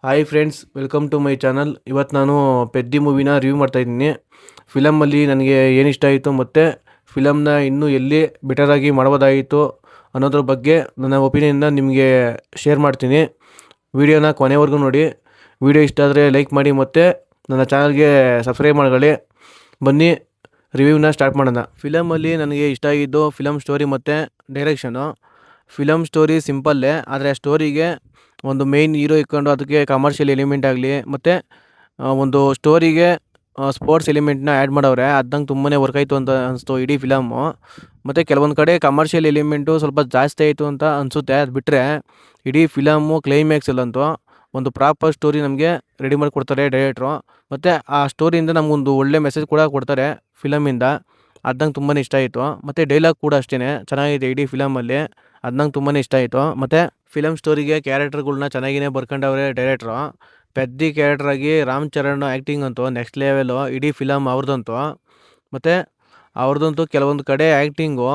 Hi friends, welcome to my channel. ಇವತ್ತು ನಾನು ಪೆದ್ದಿ ಮೂವಿನ review ಮಾಡ್ತಾಯಿದ್ದೀನಿ. ಫಿಲಮಲ್ಲಿ ನನಗೆ ಏನು ಇಷ್ಟ ಆಯಿತು ಮತ್ತು ಫಿಲಮ್ನ ಇನ್ನೂ ಎಲ್ಲಿ ಬೆಟರಾಗಿ ಮಾಡ್ಬೋದಾಗಿತ್ತು ಅನ್ನೋದ್ರ ಬಗ್ಗೆ ನನ್ನ ಒಪಿನಿಯನ್ನ ನಿಮಗೆ ಶೇರ್ ಮಾಡ್ತೀನಿ. ವಿಡಿಯೋನ ಕೊನೆವರೆಗೂ ನೋಡಿ. ವಿಡಿಯೋ ಇಷ್ಟ ಆದರೆ ಲೈಕ್ ಮಾಡಿ ಮತ್ತು ನನ್ನ ಚಾನಲ್ಗೆ ಸಬ್ಸ್ಕ್ರೈಬ್ ಮಾಡ್ಕೊಳ್ಳಿ. ಬನ್ನಿ ರಿವ್ಯೂನ ಸ್ಟಾರ್ಟ್ ಮಾಡೋಣ. ಫಿಲಮಲ್ಲಿ ನನಗೆ ಇಷ್ಟ ಆಗಿದ್ದು ಫಿಲಮ್ ಸ್ಟೋರಿ ಮತ್ತು ಡೈರೆಕ್ಷನು. ಫಿಲಮ್ ಸ್ಟೋರಿ ಸಿಂಪಲ್ಲೇ, ಆದರೆ ಆ ಸ್ಟೋರಿಗೆ ಒಂದು ಮೇಯ್ನ್ ಹೀರೋ ಇಟ್ಕೊಂಡು ಅದಕ್ಕೆ ಕಮರ್ಷಿಯಲ್ ಎಲಿಮೆಂಟ್ ಆಗಲಿ ಮತ್ತು ಒಂದು ಸ್ಟೋರಿಗೆ ಸ್ಪೋರ್ಟ್ಸ್ ಎಲಿಮೆಂಟ್ನ ಆ್ಯಡ್ ಮಾಡವ್ರೆ. ಅದು ನಂಗೆ ತುಂಬಾ ವರ್ಕ್ ಆಯಿತು ಅಂತ ಅನಿಸ್ತು ಇಡೀ ಫಿಲಮು. ಮತ್ತು ಕೆಲವೊಂದು ಕಡೆ ಕಮರ್ಷಿಯಲ್ ಎಲಿಮೆಂಟು ಸ್ವಲ್ಪ ಜಾಸ್ತಿ ಆಯಿತು ಅಂತ ಅನಿಸುತ್ತೆ. ಅದು ಬಿಟ್ಟರೆ ಇಡೀ ಫಿಲಮು ಕ್ಲೈಮ್ಯಾಕ್ಸಲ್ಲಂತೂ ಒಂದು ಪ್ರಾಪರ್ ಸ್ಟೋರಿ ನಮಗೆ ರೆಡಿ ಮಾಡಿಕೊಡ್ತಾರೆ ಡೈರೆಕ್ಟ್ರು. ಮತ್ತು ಆ ಸ್ಟೋರಿಯಿಂದ ನಮಗೊಂದು ಒಳ್ಳೆ ಮೆಸೇಜ್ ಕೂಡ ಕೊಡ್ತಾರೆ ಫಿಲಮಿಂದ. ಅದು ನಂಗೆ ತುಂಬಾ ಇಷ್ಟ ಆಯಿತು. ಮತ್ತು ಡೈಲಾಗ್ ಕೂಡ ಅಷ್ಟೇ ಚೆನ್ನಾಗಿದೆ ಇಡೀ ಫಿಲಮಲ್ಲಿ. ಅದು ನಂಗೆ ತುಂಬಾ ಇಷ್ಟ ಆಯಿತು. ಮತ್ತು ಫಿಲಮ್ ಸ್ಟೋರಿಗೆ ಕ್ಯಾರೆಕ್ಟರ್ಗಳ್ನ ಚೆನ್ನಾಗಿಯೇ ಬರ್ಕೊಂಡವ್ರೆ ಡೈರೆಕ್ಟ್ರು. ಪೆದ್ದಿ ಕ್ಯಾರೆಕ್ಟ್ರಾಗಿ ರಾಮ್ ಚರಣ್ ಆ್ಯಕ್ಟಿಂಗ್ ಅಂತೂ ನೆಕ್ಸ್ಟ್ ಲೆವೆಲು ಇಡೀ ಫಿಲಮ್ ಅವ್ರದ್ದಂತೂ. ಮತ್ತು ಅವ್ರದ್ದಂತೂ ಕೆಲವೊಂದು ಕಡೆ ಆ್ಯಕ್ಟಿಂಗು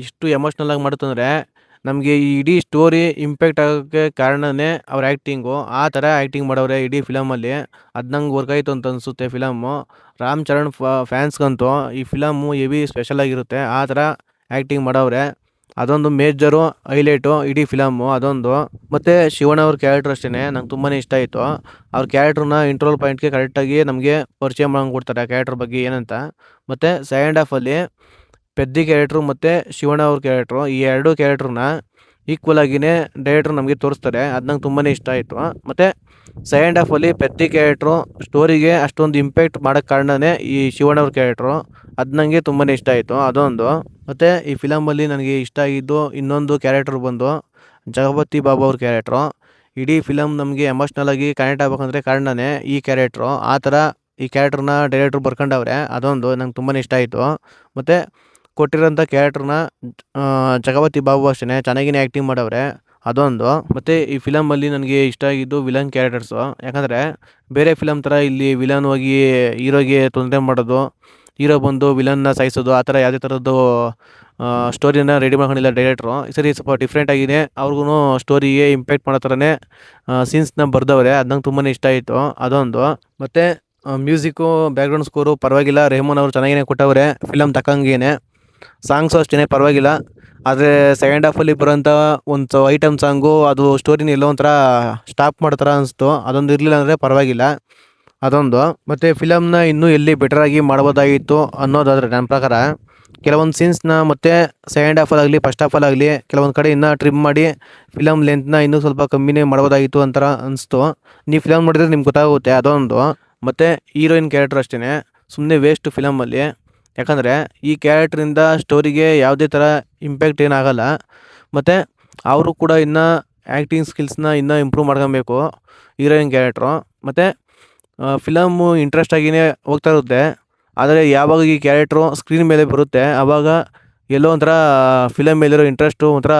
ಇಷ್ಟು ಎಮೋಷ್ನಲಾಗಿ ಮಾಡುತ್ತಂದರೆ ನಮಗೆ ಈ ಇಡೀ ಸ್ಟೋರಿ ಇಂಪ್ಯಾಕ್ಟ್ ಆಗೋಕ್ಕೆ ಕಾರಣವೇ ಅವ್ರ ಆ್ಯಕ್ಟಿಂಗು. ಆ ಥರ ಆ್ಯಕ್ಟಿಂಗ್ ಮಾಡವ್ರೆ ಇಡೀ ಫಿಲಮಲ್ಲಿ. ಅದು ನಂಗೆ ವರ್ಕ್ ಆಯಿತು ಅಂತ ಅನಿಸುತ್ತೆ ಫಿಲಮ್ಮು. ರಾಮ್ ಚರಣ್ ಫ್ಯಾನ್ಸ್ಗಂತೂ ಈ ಫಿಲಮ್ಮು ಹೆವಿ ಸ್ಪೆಷಲಾಗಿರುತ್ತೆ. ಆ ಥರ ಆ್ಯಕ್ಟಿಂಗ್ ಮಾಡವ್ರೆ. ಅದೊಂದು ಮೇಜರು ಹೈಲೈಟು ಇಡೀ ಫಿಲಮ್ಮು ಅದೊಂದು. ಮತ್ತು ಶಿವಣ್ಣ ಅವ್ರ ಕ್ಯಾರೆಕ್ಟ್ರ್ ಅಷ್ಟೇ ನಂಗೆ ತುಂಬಾ ಇಷ್ಟ ಆಯಿತು. ಅವ್ರ ಕ್ಯಾರೆಕ್ಟ್ರನ್ನ ಇಂಟ್ರೋಲ್ ಪಾಯಿಂಟ್ಗೆ ಕರೆಕ್ಟಾಗಿ ನಮಗೆ ಪರಿಚಯ ಕೊಡ್ತಾರೆ ಆ ಕ್ಯಾರೆಕ್ಟ್ರ್ ಬಗ್ಗೆ ಏನಂತ. ಮತ್ತು ಸೆಕೆಂಡ್ ಹಾಫಲ್ಲಿ ಪೆದ್ದಿ ಕ್ಯಾರೆಕ್ಟ್ರು ಮತ್ತು ಶಿವಣ್ಣ ಅವ್ರ ಕ್ಯಾರೆಕ್ಟ್ರು, ಈ ಎರಡೂ ಕ್ಯಾರೆಕ್ಟ್ರನ್ನ ಈಕ್ವಲ್ ಆಗಿಯೇ ಡೈರೆಕ್ಟ್ರು ನಮಗೆ ತೋರಿಸ್ತಾರೆ. ಅದು ನಂಗೆ ತುಂಬಾ ಇಷ್ಟ ಆಯಿತು. ಮತ್ತು ಸೆಕೆಂಡ್ ಹಾಫಲ್ಲಿ ಪೆದ್ದಿ ಕ್ಯಾರೆಕ್ಟ್ರು ಸ್ಟೋರಿಗೆ ಅಷ್ಟೊಂದು ಇಂಪ್ಯಾಕ್ಟ್ ಮಾಡೋಕ್ಕೆ ಕಾರಣವೇ ಈ ಶಿವಣ್ಣ ಅವ್ರ ಕ್ಯಾರೆಕ್ಟ್ರು. ಅದು ನನಗೆ ತುಂಬಾ ಇಷ್ಟ ಆಯಿತು ಅದೊಂದು. ಮತ್ತು ಈ ಫಿಲಮಲ್ಲಿ ನನಗೆ ಇಷ್ಟ ಆಗಿದ್ದು ಇನ್ನೊಂದು ಕ್ಯಾರೆಕ್ಟ್ರ್ ಬಂದು ಜಗಪತಿ ಬಾಬು ಅವ್ರ ಕ್ಯಾರೆಕ್ಟ್ರು. ಇಡೀ ಫಿಲಮ್ ನಮಗೆ ಎಮೋಷ್ನಲಾಗಿ ಕನೆಕ್ಟ್ ಆಗ್ಬೇಕಂದ್ರೆ ಕಾರಣವೇ ಈ ಕ್ಯಾರೆಕ್ಟ್ರು. ಆ ಥರ ಈ ಕ್ಯಾರೆಕ್ಟ್ರನ್ನ ಡೈರೆಕ್ಟ್ರು ಬರ್ಕೊಂಡವ್ರೆ. ಅದೊಂದು ನಂಗೆ ತುಂಬಾ ಇಷ್ಟ ಆಯಿತು. ಮತ್ತು ಕೊಟ್ಟಿರೋಂಥ ಕ್ಯಾರೆಕ್ಟ್ರನ್ನ ಜಗಪತಿ ಬಾಬು ಅಷ್ಟೇ ಚೆನ್ನಾಗಿಯೇ ಆ್ಯಕ್ಟಿಂಗ್ ಮಾಡವ್ರೆ ಅದೊಂದು. ಮತ್ತು ಈ ಫಿಲಮಲ್ಲಿ ನನಗೆ ಇಷ್ಟ ಆಗಿದ್ದು ವಿಲನ್ ಕ್ಯಾರೆಕ್ಟರ್ಸು. ಯಾಕಂದರೆ ಬೇರೆ ಫಿಲಮ್ ಥರ ಇಲ್ಲಿ ವಿಲನ್ ಹೋಗಿ ಹೀರೋಗೆ ತೊಂದರೆ ಮಾಡೋದು, ಹೀರೋ ಬಂದು ವಿಲನ್ನ ಸಾಯಿಸೋದು, ಆ ಥರ ಯಾವುದೇ ಥರದ್ದು ಸ್ಟೋರಿನ ರೆಡಿ ಮಾಡ್ಕೊಂಡಿಲ್ಲ ಡೈರೆಕ್ಟ್ರು. ಈ ಸರಿ ಸ್ವಲ್ಪ ಡಿಫ್ರೆಂಟಾಗಿದೆ. ಅವ್ರಿಗೂ ಸ್ಟೋರಿಗೆ ಇಂಪ್ಯಾಕ್ಟ್ ಮಾಡೋ ಥರನೇ ಸೀನ್ಸ್ನ ಬರ್ದವ್ರೆ. ಅದು ನಂಗೆ ತುಂಬಾ ಇಷ್ಟ ಆಯಿತು ಅದೊಂದು. ಮತ್ತು ಮ್ಯೂಸಿಕ್ಕು ಬ್ಯಾಕ್ಗ್ರೌಂಡ್ ಸ್ಕೋರು ಪರವಾಗಿಲ್ಲ, ರೆಹಮಾನ್ ಅವರು ಚೆನ್ನಾಗಿಯೇ ಕೊಟ್ಟವ್ರೆ ಫಿಲಮ್ ತಕ್ಕಂಗೆ. ಸಾಂಗ್ಸು ಅಷ್ಟೇ ಪರವಾಗಿಲ್ಲ. ಆದರೆ ಸೆಕೆಂಡ್ ಹಾಫಲ್ಲಿ ಬರೋಂಥ ಒಂದು ಐಟಮ್ ಸಾಂಗು ಅದು ಸ್ಟೋರಿನ ಎಲ್ಲೋ ಒಂಥರ ಸ್ಟಾಪ್ ಮಾಡೋ ಥರ ಅನಿಸ್ತು. ಅದೊಂದು ಇರಲಿಲ್ಲ ಅಂದರೆ ಪರವಾಗಿಲ್ಲ ಅದೊಂದು. ಮತ್ತು ಫಿಲಮ್ನ ಇನ್ನೂ ಎಲ್ಲಿ ಬೆಟರಾಗಿ ಮಾಡ್ಬೋದಾಗಿತ್ತು ಅನ್ನೋದಾದರೆ ನನ್ನ ಪ್ರಕಾರ ಕೆಲವೊಂದು ಸೀನ್ಸ್ನ ಮತ್ತು ಸೆಕೆಂಡ್ ಹಾಫಲ್ಲಾಗಲಿ ಫಸ್ಟ್ ಹಾಫಲ್ಲಾಗಲಿ ಕೆಲವೊಂದು ಕಡೆ ಇನ್ನೂ ಟ್ರಿಮ್ ಮಾಡಿ ಫಿಲಮ್ ಲೆಂತ್ನ ಇನ್ನೂ ಸ್ವಲ್ಪ ಕಮ್ಮಿನೇ ಮಾಡ್ಬೋದಾಗಿತ್ತು ಅಂತ ಅನಿಸ್ತು. ನೀವು ಫಿಲಮ್ ನೋಡಿದ್ರೆ ನಿಮ್ಗೆ ಗೊತ್ತಾಗುತ್ತೆ ಅದೊಂದು. ಮತ್ತು ಹೀರೋಯಿನ್ ಕ್ಯಾರೆಕ್ಟ್ರ್ ಅಷ್ಟೇ ಸುಮ್ಮನೆ ವೇಸ್ಟ್ ಫಿಲಮಲ್ಲಿ. ಯಾಕಂದರೆ ಈ ಕ್ಯಾರೆಕ್ಟ್ರಿಂದ ಸ್ಟೋರಿಗೆ ಯಾವುದೇ ಥರ ಇಂಪ್ಯಾಕ್ಟ್ ಏನಾಗಲ್ಲ. ಮತ್ತು ಅವರು ಕೂಡ ಇನ್ನೂ ಆ್ಯಕ್ಟಿಂಗ್ ಸ್ಕಿಲ್ಸ್ನ ಇನ್ನೂ ಇಂಪ್ರೂವ್ ಮಾಡ್ಕೊಬೇಕು ಹೀರೋಯಿನ್ ಕ್ಯಾರೆಕ್ಟ್ರು. ಮತ್ತು ಫಿಲಮ್ಮು ಇಂಟ್ರೆಸ್ಟಾಗಿಯೇ ಹೋಗ್ತಾ ಇರುತ್ತೆ. ಆದರೆ ಯಾವಾಗ ಈ ಕ್ಯಾರೆಕ್ಟ್ರು ಸ್ಕ್ರೀನ್ ಮೇಲೆ ಬರುತ್ತೆ ಆವಾಗ ಎಲ್ಲೋ ಒಂಥರ ಫಿಲಮ್ ಮೇಲಿರೋ ಇಂಟ್ರೆಸ್ಟು ಒಂಥರ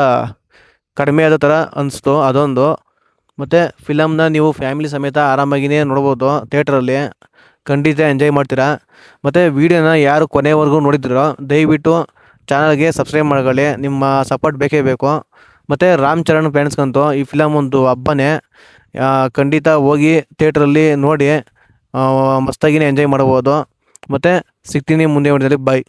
ಕಡಿಮೆ ಆದ ಥರ ಅನಿಸ್ತು ಅದೊಂದು. ಮತ್ತು ಫಿಲಮ್ನ ನೀವು ಫ್ಯಾಮಿಲಿ ಸಮೇತ ಆರಾಮಾಗಿಯೇ ನೋಡ್ಬೋದು ಥಿಯೇಟ್ರಲ್ಲಿ. ಖಂಡಿತ ಎಂಜಾಯ್ ಮಾಡ್ತೀರಾ. ಮತ್ತು ವೀಡಿಯೋನ ಯಾರು ಕೊನೆವರೆಗೂ ನೋಡಿದ್ರೋ ದಯವಿಟ್ಟು ಚಾನಲ್ಗೆ ಸಬ್ಸ್ಕ್ರೈಬ್ ಮಾಡ್ಕೊಳ್ಳಿ. ನಿಮ್ಮ ಸಪೋರ್ಟ್ ಬೇಕೇ ಬೇಕು. ಮತ್ತು ರಾಮ್ ಚರಣ್ ಫ್ಯಾನ್ಸ್ಗಂತೂ ಈ ಫಿಲಮ್ ಒಂದು ಹಬ್ಬನೇ. ಖಂಡಿತ ಹೋಗಿ ಥಿಯೇಟ್ರಲ್ಲಿ ನೋಡಿ ಮಸ್ತಾಗಿಯೇ ಎಂಜಾಯ್ ಮಾಡ್ಬೋದು. ಮತ್ತು ಸಿಗ್ತೀನಿ ಮುಂದೆ ವಿಡಿಯೋದಲ್ಲಿ. ಬಾಯ್.